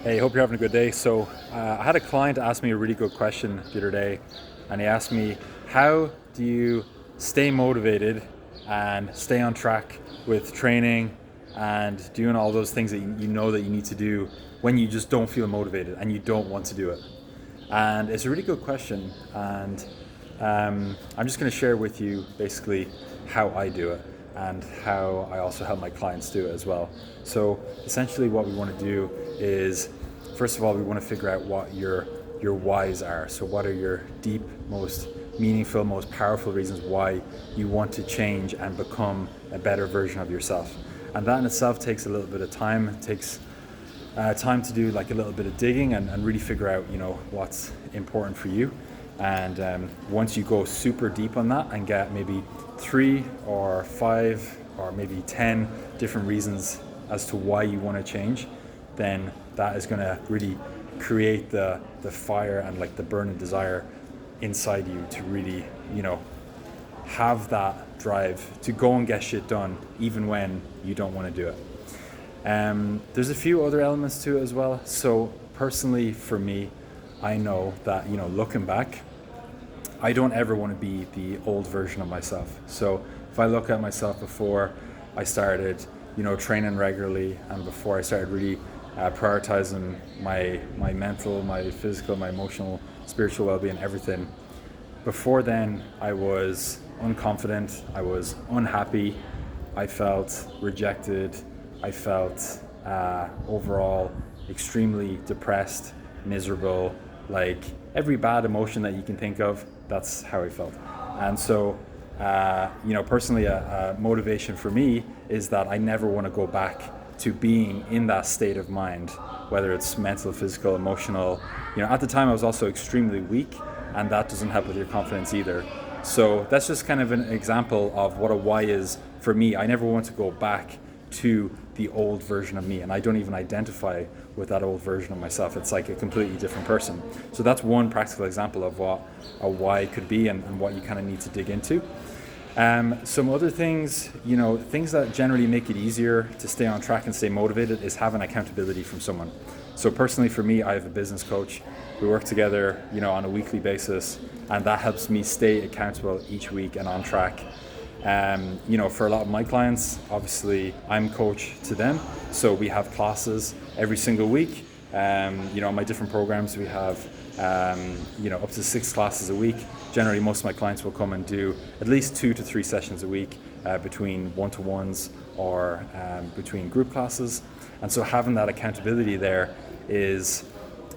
Hey, hope you're having a good day. So, I had a client ask me a really good question the other day, and he asked me, how do you stay motivated and stay on track with training and doing all those things that you know that you need to do when you just don't feel motivated and you don't want to do it? And it's a really good question, and I'm just going to share with you basically how I do it and how I also help my clients do it as well. So essentially, what we want to do is, first of all, we want to figure out what your whys are. So what are your deep, most meaningful, most powerful reasons why you want to change and become a better version of yourself? And that in itself takes a little bit of time. It takes time to do like a little bit of digging and really figure out, what's important for you. And once you go super deep on that and get maybe 3 or 5 or maybe 10 different reasons as to why you want to change, then that is going to really create the fire and like the burning desire inside you to really, have that drive to go and get shit done even when you don't want to do it. There's a few other elements to it as well. So personally for me, I know that, looking back, I don't ever want to be the old version of myself. So if I look at myself before I started, training regularly, and before I started really prioritizing my mental, my physical, my emotional, spiritual well-being, everything. Before then, I was unconfident, I was unhappy, I felt rejected, I felt overall extremely depressed, miserable, like every bad emotion that you can think of, that's how I felt. And so, personally, a motivation for me is that I never want to go back to being in that state of mind, whether it's mental, physical, emotional. At the time I was also extremely weak, and that doesn't help with your confidence either. So that's just kind of an example of what a why is for me. I never want to go back to the old version of me, and I don't even identify with that old version of myself. It's like a completely different person. So that's one practical example of what a why could be, and what you kind of need to dig into. Some other things, things that generally make it easier to stay on track and stay motivated is having accountability from someone. So personally for me, I have a business coach. We work together, on a weekly basis, and that helps me stay accountable each week and on track. For a lot of my clients, obviously I'm coach to them, so we have classes every single week. My different programs, we have up to 6 classes a week. Generally, most of my clients will come and do at least 2 to 3 sessions a week, between one-to-ones or between group classes. And so having that accountability there is,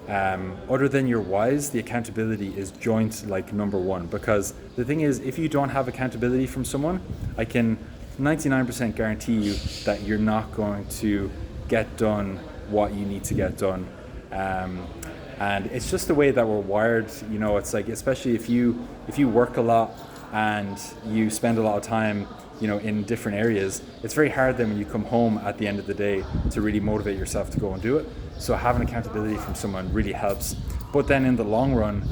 other than your whys, the accountability is joint like number one. Because the thing is, if you don't have accountability from someone, I can 99% guarantee you that you're not going to get done what you need to get done. And it's just the way that we're wired. It's like, especially if you work a lot and you spend a lot of time in different areas, it's very hard then when you come home at the end of the day to really motivate yourself to go and do it. So having accountability from someone really helps. But then in the long run,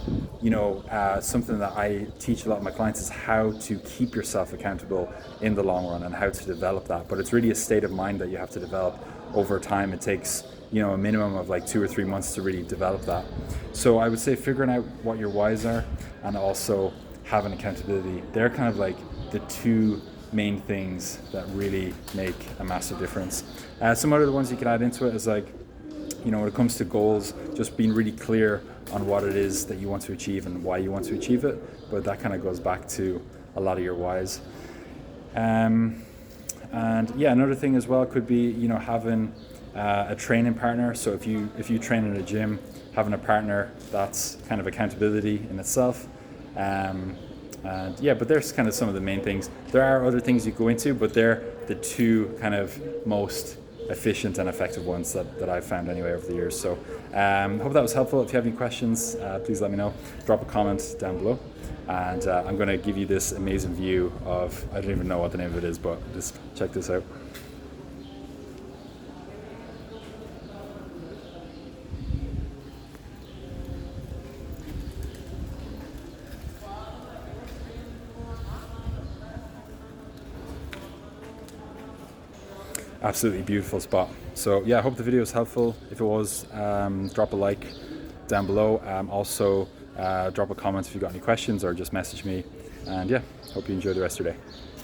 something that I teach a lot of my clients is how to keep yourself accountable in the long run and how to develop that. But it's really a state of mind that you have to develop over time. It takes a minimum of like 2 or 3 months to really develop that. So I would say figuring out what your whys are and also having accountability, they're kind of like the 2 main things that really make a massive difference. Some other ones you can add into it is like, when it comes to goals, just being really clear on what it is that you want to achieve and why you want to achieve it. But that kind of goes back to a lot of your whys. And yeah, another thing as well could be, having a training partner. So if you train in a gym, having a partner, that's kind of accountability in itself. But there's kind of some of the main things. There are other things you go into, but they're the 2 kind of most efficient and effective ones that I've found anyway over the years. So hope that was helpful. If you have any questions, please let me know. Drop a comment down below. And I'm going to give you this amazing view of, I don't even know what the name of it is, but just check this out. absolutely beautiful spot. So yeah, I hope the video was helpful. If it was, drop a like down below. Also, drop a comment if you've got any questions, or just message me. And yeah, hope you enjoy the rest of your day.